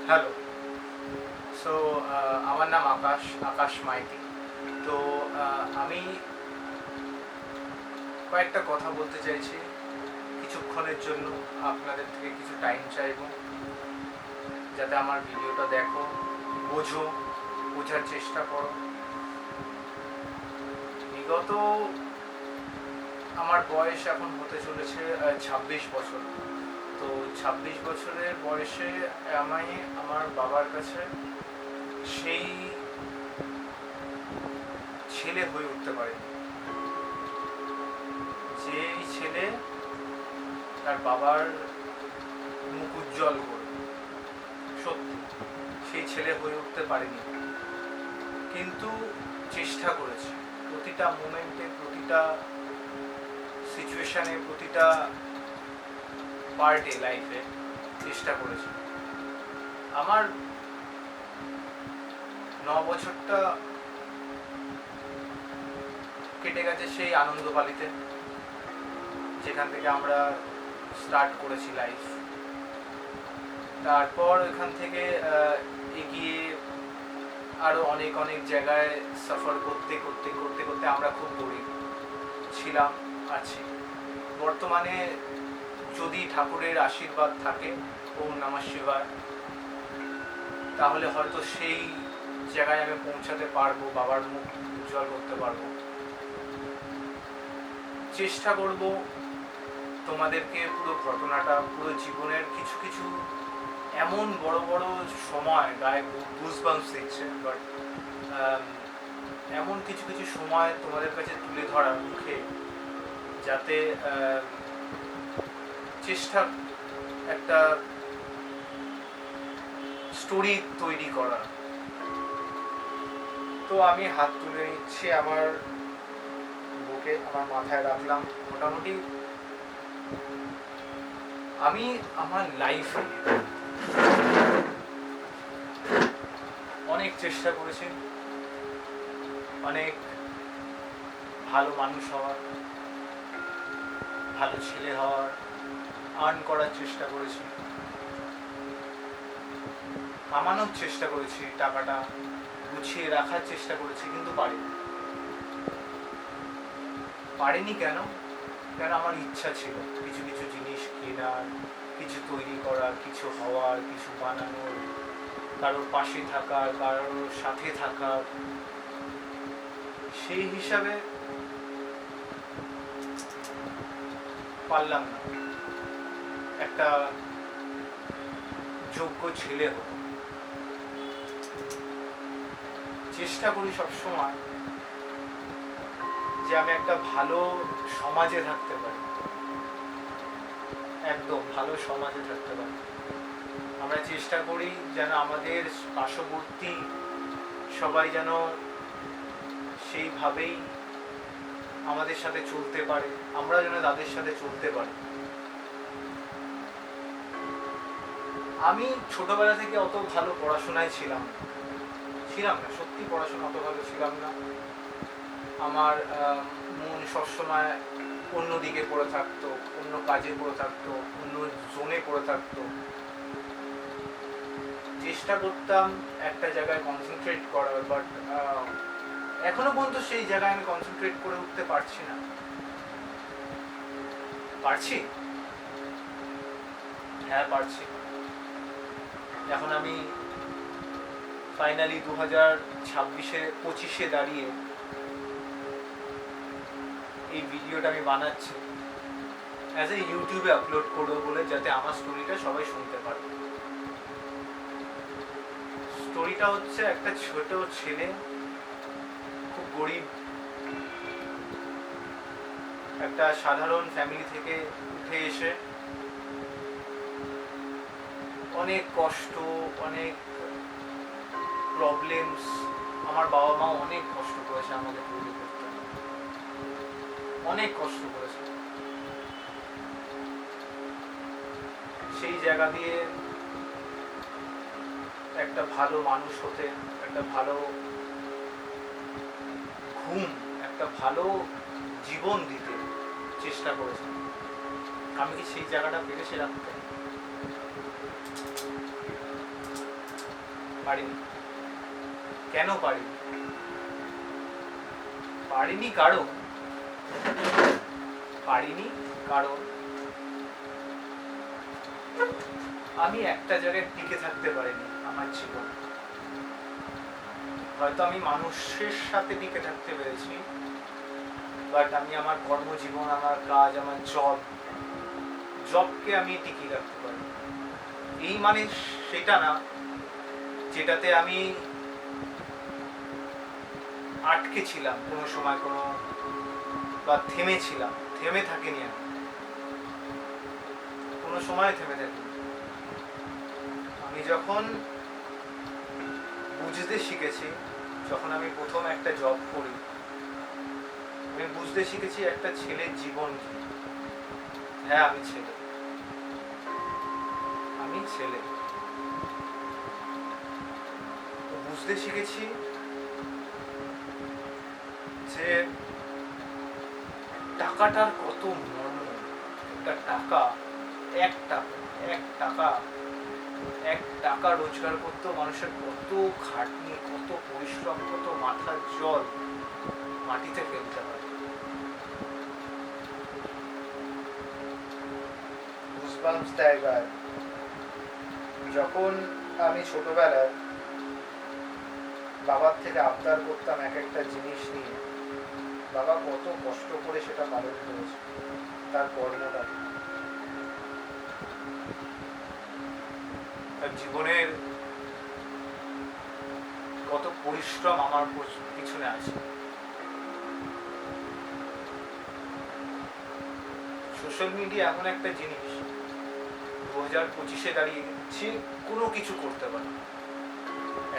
Hello. So আমার নাম আকাশ মাইতি। তো আমি কয়েকটা কথা বলতে চাইছি কিছুক্ষণের জন্য। আপনাদের থেকে কিছু টাইম চাইব, যাতে আমার ভিডিওটা দেখো, বোঝার চেষ্টা করো। বিগত আমার বয়স এখন হতে চলেছে 26 বছর। তো 26 বছরের বয়সে আমি আমার বাবার কাছে সেই ছেলে হয়ে উঠতে পারিনি, যেই ছেলে তার বাবার মুখ উজ্জ্বল করবে। সত্যি সেই ছেলে হয়ে উঠতে পারিনি, কিন্তু চেষ্টা করেছি। প্রতিটা মোমেন্টে, প্রতিটা সিচুয়েশনে, প্রতিটা পার্টে লাইফে চেষ্টা করেছি। আমার 9 বছরটা কেটে গেছে সেই আনন্দবালিতে, যেখান থেকে আমরা স্টার্ট করেছি লাইফ। তারপর এখান থেকে এগিয়ে আরও অনেক জায়গায় সফর করতে আমরা খুব গরিব ছিলাম, আছি। বর্তমানে যদি ঠাকুরের আশীর্বাদ থাকে, ওম নমঃ শিবায়, তাহলে হয়তো সেই জায়গায় আমি পৌঁছাতে পারবো, বাবার মুখ উজ্জ্বল করতে পারবো। চেষ্টা করব তোমাদেরকে পুরো ঘটনাটা, পুরো জীবনের কিছু এমন বড় সময়, গায়ে গুজবাম্পস দিচ্ছে, বাট এমন কিছু সময় তোমাদের কাছে তুলে ধরার মুখে, যাতে চেষ্টা একটা স্টোরি তৈরি করা। তো আমি হাত তুলে নিচ্ছি আমার বুকে, আমার মাথায় রাখলাম। মোটামুটি আমি আমার লাইফে অনেক চেষ্টা করেছি, অনেক ভালো মানুষ হওয়ার, ভালো ছেলে হওয়ার, আর্ন করার চেষ্টা করেছি, কামানোর চেষ্টা করেছি, টাকাটা গুছিয়ে রাখার চেষ্টা করেছি, কিন্তু পারিনি। কেন? আমার ইচ্ছা ছিল কিছু জিনিস কেনার, কিছু তৈরি করার, কিছু হওয়ার, কিছু বানানোর, কারোর পাশে থাকার, কারোর সাথে থাকার। সেই হিসাবে পারলাম না একটা যোগ্য ছেলে হতে। চেষ্টা করি সবসময় যে আমি একটা ভালো সমাজে থাকতে পারি, একদম ভালো সমাজে থাকতে পারি। আমরা চেষ্টা করি যেন আমাদের পার্শ্ববর্তী সবাই যেন সেইভাবেই আমাদের সাথে চলতে পারে, আমরা যেন তাদের সাথে চলতে পারি। আমি ছোটবেলা থেকে অত ভালো পড়াশোনায় ছিলাম না, সত্যি পড়াশোনা অত ভালো ছিলাম না। আমার মন সবসময় অন্য দিকে পড়ে থাকতো, অন্য কাজে পড়ে থাকতো, অন্য জোনে পড়ে থাকতো। চেষ্টা করতাম একটা জায়গায় কনসেন্ট্রেট করার, বাট এখনো পর্যন্ত সেই জায়গায় আমি কনসেন্ট্রেট করে উঠতে পারছি না। হ্যাঁ, পারছি। এখন আমি ফাইনালি 2026-25 দাঁড়িয়ে এই ভিডিওটা আমি বানাচ্ছি অ্যাজ এ ইউটিউবে আপলোড করবো বলে, যাতে আমার স্টোরিটা সবাই শুনতে পারে। স্টোরিটা হচ্ছে একটা ছোট ছেলে, খুব গরিব একটা সাধারণ ফ্যামিলি থেকে উঠে এসে অনেক কষ্ট, অনেক প্রবলেমস। আমার বাবা মা অনেক কষ্ট করেছে আমাকে তৈরি করতে, অনেক কষ্ট করেছে। সেই জায়গা দিয়ে একটা ভালো মানুষ হতে, একটা ভালো ঘুম, একটা ভালো জীবন দিতে চেষ্টা করেছে। আমি কি সেই জায়গাটা পেরেছি রাখতে? পারিনি। কেন পারিনি? পারিনি কারণ আমি একটা জায়গায় টিকে থাকতে পারিনি আমার জীবন। হয়তো আমি মানুষের সাথে টিকে থাকতে পেরেছি, বাট আমি আমার কর্মজীবন, আমার কাজ, আমার জবকে আমি টিকিয়ে রাখতে পারি। এই মানে সেটা না যেটাতে আমি আটকে ছিলাম কোনো সময়, বা থেমে থাকিনি। আমি কোনো সময় থেমে থাকিনি। আমি যখন বুঝতে শিখেছি, যখন আমি প্রথম একটা জব করি, আমি বুঝতে শিখেছি একটা ছেলের জীবন কি। হ্যাঁ, আমি ছেলে। বুঝতে শিখেছি যে টাকাটার কত মর্ম। একটা টাকা, এক টাকা রোজগার করতেও মানুষের কত খাটনি, কত পরিশ্রম, কত মাথার জল মাটিতে ফেলতে হয়। গুজবাম্পস দেয় গায়ে। যখন আমি ছোটবেলায় বাবার থেকে আবদার করতাম এক একটা জিনিস নিয়ে, বাবা কত কষ্ট করে সেটা পালন করেছে, তার কর্মটা, তার জীবনের কত পরিশ্রম আমার পিছনে আছে। সোশ্যাল মিডিয়া এমন একটা জিনিস 2025-এ দাঁড়িয়ে যে কোনো কিছু করতে পারে।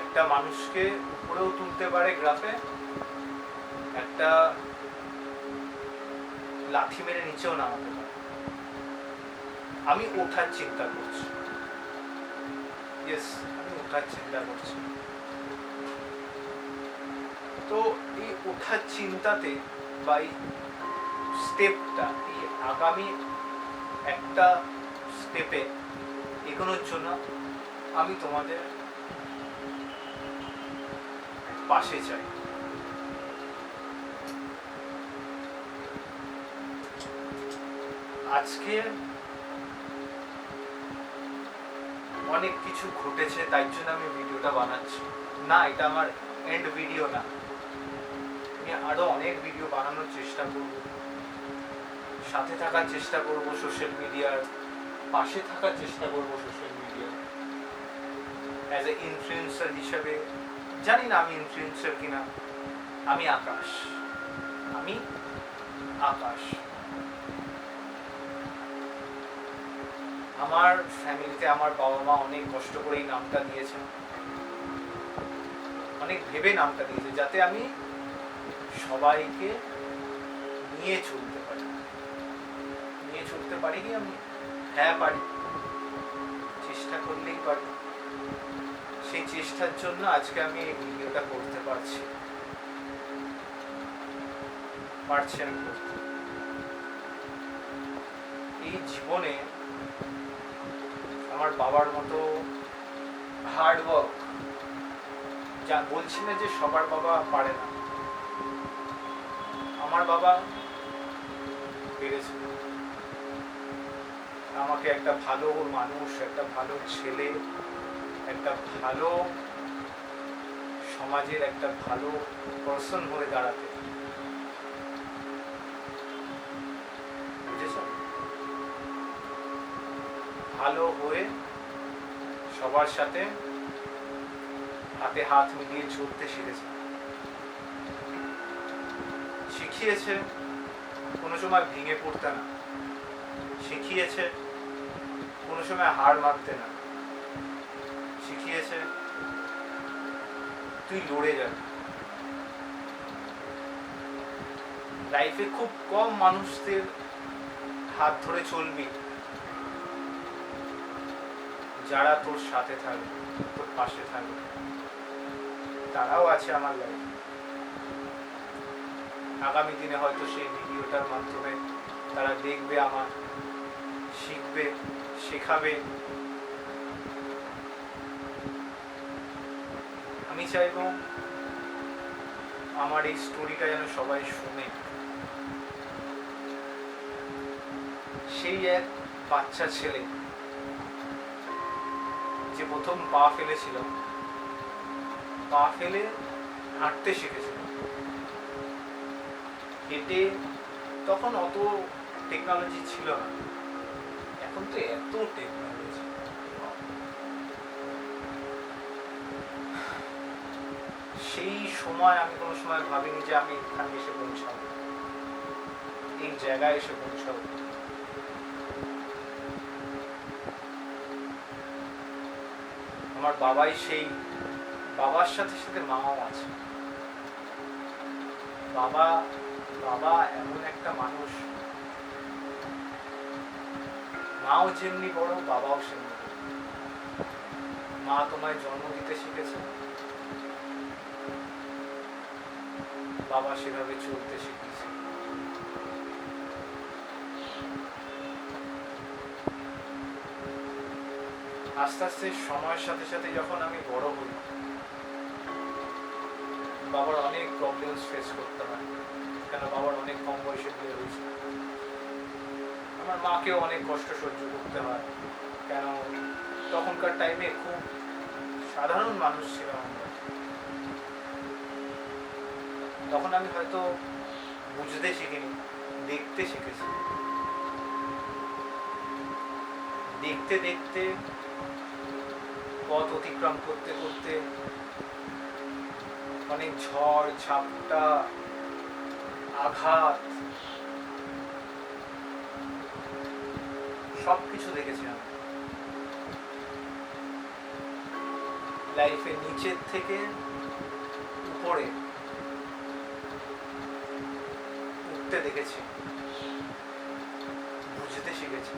একটা মানুষকে উপরেও তুলতে পারে গ্রাফে, একটা লাথি মেরে নিচেও নামাতে পারে। আমি ওঠার চিন্তা করছি, তো এই ওঠার চিন্তাতে বা এই স্টেপটা, এই আগামী একটা স্টেপে এগোনোর জন্য আমি তোমাদের পাশে চাই। আজকে অনেক কিছু ঘটেছে, তাই জন্য আমি ভিডিওটা বানাচ্ছি না। এটা আমার এন্ড ভিডিও না। আমি আরো অনেক ভিডিও বানানোর চেষ্টা করব, সাথে থাকার চেষ্টা করব সোশ্যাল মিডিয়ার, পাশে থাকার চেষ্টা করব social media as a influencer হিসেবে। জানি না আমি ইনফ্লুয়েন্সার কিনা। আমি আকাশ। আমার ফ্যামিলিতে আমার বাবা মা অনেক কষ্ট করে এই নামটা দিয়েছেন, অনেক ভেবে নামটা দিয়েছে, যাতে আমি সবাইকে নিয়ে চলতে পারি। আমি হ্যাঁ পারি, চেষ্টা করলেই পারি। সেই চেষ্টার জন্য আজকে আমি এই ভিডিওটা করতে পারছি। এই জীবনে আমার বাবার মতো হার্ড ওয়ার্ক, যা বলছি না যে সবার বাবা পারে না, আমার বাবা পেরেছে আমাকে একটা ভালো মানুষ, একটা ভালো ছেলে, একটা ভালো সমাজের একটা ভালো পার্সন হয়ে দাঁড়াতে। বুঝেছ? ভালো হয়ে সবার সাথে হাতে হাত মিলিয়ে চলতে শিখিয়েছে কোনো সময় ভেঙে পড়তে না, শিখিয়েছে কোনো সময় হার মানতে না, শিখিয়েছে তুই লড়ে যাবি। লাইফে খুব কম মানুষদের হাত ধরে চলবি যারা তোর সাথে থাকবে, তোর পাশে থাকবে। তারাও আছে আমার লাইফে। আগামী দিনে হয়তো সেই ভিডিওটার মাধ্যমে তারা দেখবে, আমার শিখবে, শেখাবে। আমি চাইবো আমার এই স্টোরিটা যেন সবাই শুনে, সেই এক বাচ্চা ছেলে যে প্রথম পা ফেলেছিল, পা ফেলে হাঁটতে শিখেছিল, হেঁটে, তখন অত টেকনোলজি ছিল না, এখন তো এত টেকনোলজি। সেই সময় আমি কোনো সময় ভাবিনি যে আমি এখানে এসে পৌঁছাবো, এই জায়গায় এসে পৌঁছাবো। আমার বাবাই সেই, বাবার সাথে সাথে মাও আছে। বাবা বাবা এমন একটা মানুষ, মাও যেমনি বড়, বাবাও সেমনি বড়। মা তোমায় জন্ম দিতে শিখেছে, বাবা সেভাবে চলতে শিখেছে। আস্তে আস্তে সময়ের সাথে সাথে যখন আমি বড় হই, বাবার অনেক প্রবলেমস ফেস করতে হয়, কেন বাবার অনেক কম বয়সে বিয়ে হয়েছে। আমার মাকেও অনেক কষ্ট সহ্য করতে হয়, কেন তখনকার টাইমে খুব সাধারণ মানুষ ছিলাম আমরা। তখন আমি হয়তো বুঝতে শিখিনি, দেখতে শিখেছি। দেখতে দেখতে পথ অতিক্রম করতে করতে অনেক ঝড় ঝাপটা, আঘাত, সবকিছু দেখেছি আমি। লাইফে নিচের থেকে উপরে উঠতে দেখেছি, বুঝতে শিখেছি।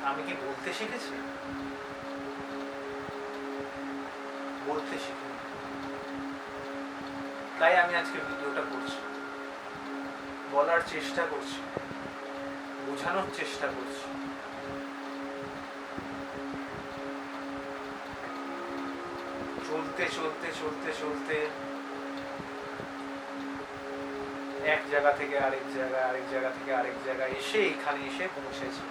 আমি কি বলতে শিখেছি? বলতে শিখিনি। তাই আমি আজকে ভিডিওটা করছি, বলার চেষ্টা করছি, বোঝানোর চেষ্টা করছি। চলতে চলতে চলতে চলতে এক জায়গা থেকে আরেক জায়গায়, আরেক জায়গা থেকে আরেক জায়গায় এসে এখানে এসে পৌঁছেছি।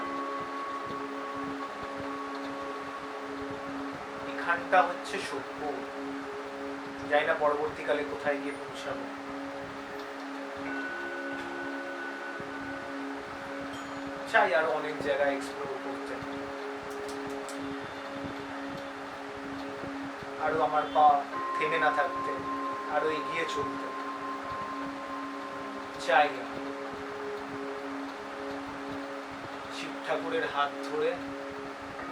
এখানটা হচ্ছে সভ্য, জানি না পরবর্তীকালে কোথায় গিয়ে পৌঁছাবো। চাই আরো অনেক জায়গায় এক্সপ্লোর করতে, আরো আমার পা থেমে না থাকতে, আরো এগিয়ে চলতে চাই। শিব ঠাকুরের হাত ধরে,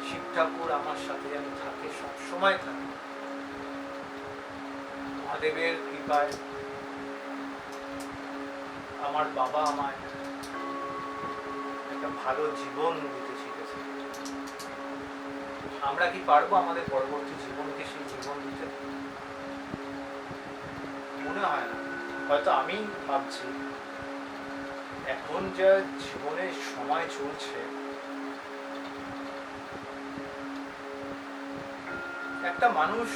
শিব ঠাকুর আমার সাথে যেন থাকে, সব সময় থাকে। মহাদেবের কৃপায় আমার বাবা আমায় একটা ভালো জীবন দিতে শিখেছে। আমরা কি পারবো আমাদের পরবর্তী জীবনকে সেই জীবন দিতে? মনে হয় না। হয়তো আমি ভাবছি এখন যা জীবনের সময় চলছে, একটা মানুষ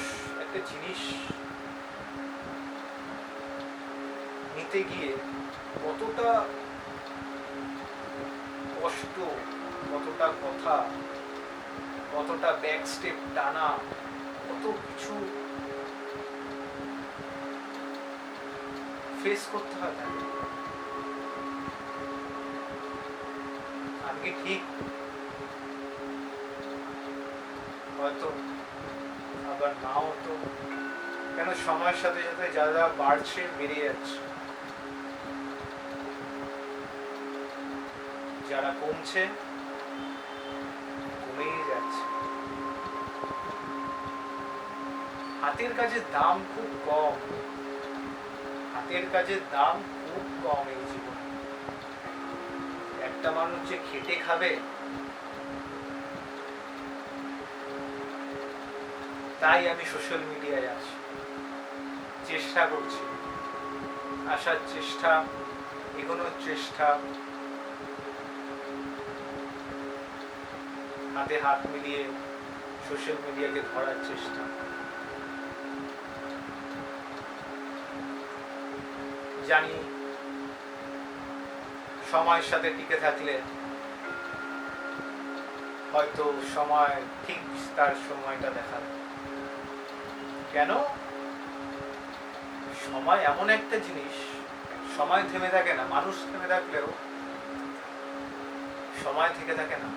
একটা জিনিস নিতে গিয়ে কতটা কষ্ট, কতটা কথা, কতটা ব্যাক স্টেপ টানা, কত কিছু ফেস করতে হয় তাকে। আমি কি ঠিক? হয়তো, আবার নাও তো। কেন সময়ের সাথে সাথে যা যা বাড়ছে, বেড়ে যাচ্ছে। যারা কমছে, কমেই যাচ্ছে। হাতের কাজের দাম খুব কম, হাতের কাজের দাম খুব কম এই জীবনে। একটা মানুষ যে খেটে খাবে, তাই আমি সোশ্যাল মিডিয়ায় আছি, চেষ্টা করছি, আসার চেষ্টা, এগোনোর চেষ্টা, হাতে হাত মিলিয়ে সোশ্যাল মিডিয়াকে ধরার চেষ্টা। জানি সময়ের সাথে টিকে থাকলে হয়তো সময় ঠিক তার সময়টা দেখাবে। কেন? সময় এমন একটা জিনিস, সময় থেমে থাকে না। মানুষ থেমে থাকলেও সময় থেকে থাকে না,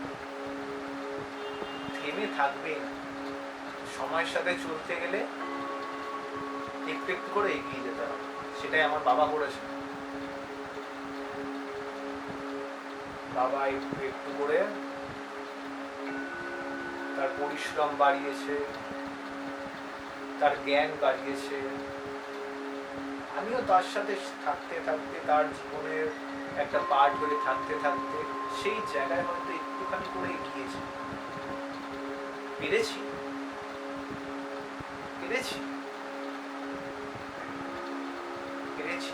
থেমে থাকবেই না। সময়ের সাথে চলতে গেলে একটু একটু করে এগিয়ে যেতে হবে। সেটাই আমার বাবা করেছে। বাবা একটু একটু করে তার পরিশ্রম বাড়িয়েছে, তার জ্ঞান বাড়িয়েছে। আমিও তার সাথে থাকতে থাকতে, তার জীবনের একটা পার্ট হয়ে থাকতে থাকতে সেই জায়গায় হয়তো একটুখানি করে এগিয়েছি। পেরেছি পেরেছি পেরেছি।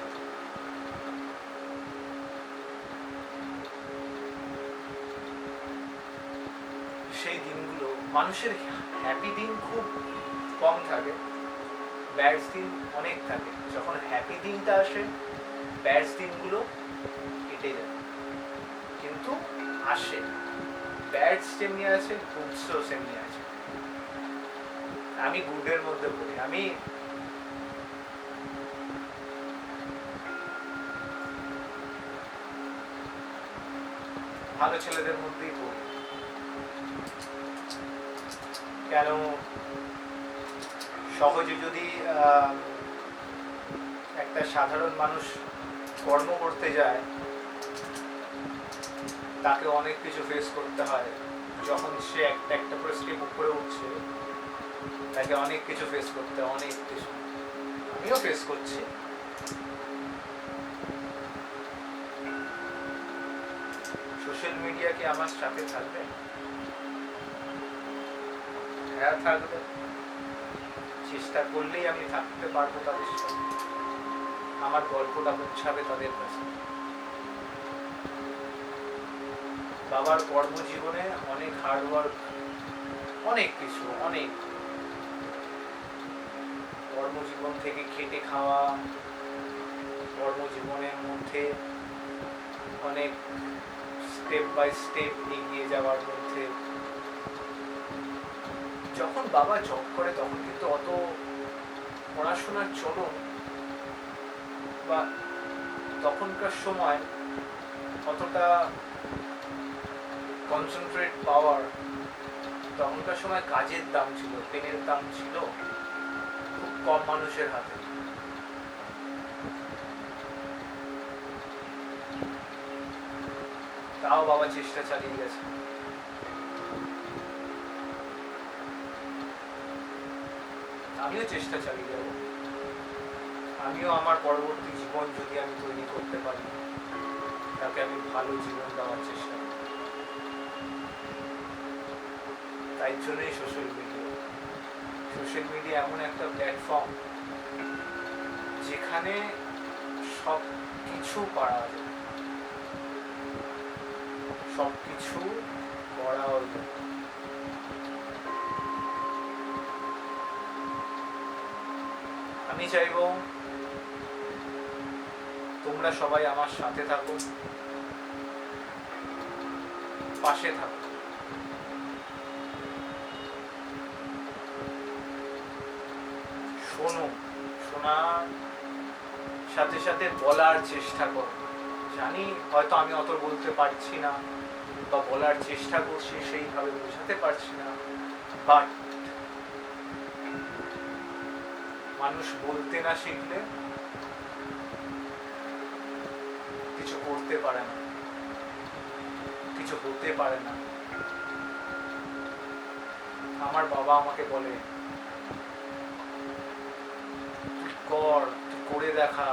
সেই দিনগুলো, মানুষের হ্যাপি দিন খুব কম থাকে, ব্যাড দিন অনেক থাকে। যখন হ্যাপি দিনটা আসে, ব্যাড দিনগুলো কেটে যায়। কিন্তু আসে, ব্যাড যেমনি আছে, গুডসও সেমনি আছে। আমি গুডের মধ্যে পড়ি। আমি ভালো ছেলেদের মধ্যেই পড়ি। কেন? সহজে যদি একটা সাধারণ মানুষ কর্ম করতে যায়, তাকে অনেক কিছু ফেস করতে হয়। যখন সে একটা একটা করে স্টেপ উপরে উঠছে, তাকে অনেক কিছু ফেস করতে হয়, অনেক কিছু। আমিও ফেস করছি। সোশ্যাল মিডিয়া কি আমার সাথে থাকবে? হ্যাঁ, থাকবে। চেষ্টা করলেই আমি থাকতে পারবো তাদের সাথে। আমার গল্পটা পৌঁছাবে তাদের কাছে। বাবার কর্মজীবনে অনেক হার্ডওয়ার্ক, অনেক কিছু, অনেক কর্মজীবন থেকে খেটে খাওয়া, কর্মজীবনের মধ্যে অনেক স্টেপ বাই স্টেপ এগিয়ে যাওয়ার মধ্যে। যখন বাবা জব করে তখন কিন্তু অত পড়াশোনার চলন বা তখনকার সময় অতটা কনসেন্ট্রেট পাওয়ার, তখনকার সময় কাজের দাম ছিল, পেনের দাম ছিল খুব কম মানুষের হাতে। তাও বাবা চেষ্টা চালিয়ে গেছে। আমিও চেষ্টা চালিয়ে যাব। আমিও আমার পরবর্তী জীবন যদি আমি তৈরি করতে পারি, তাকে আমি ভালো জীবন দেওয়ার চেষ্টা করব। তাই জন্যই সোশ্যাল মিডিয়া এমন একটা প্ল্যাটফর্ম যেখানে সব কিছু পারা যায়, সব কিছু করাও যায়। আমি চাইবো তোমরা সবাই আমার সাথে থাকো, পাশে থাকো। শোনো, শোনার সাথে সাথে বলার চেষ্টা করো। জানি হয়তো আমি অত বলতে পারছি না বা বলার চেষ্টা করছি, সেইভাবে বোঝাতে পারছি না, বাট মানুষ বলতে না শিখলে কিছু করতে পারে না, কিছু হতে পারে না। আমার বাবা আমাকে বলে, তুই কর, তুই করে দেখা।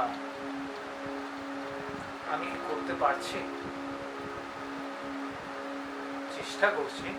আমি করতে পারছি, চেষ্টা করছি।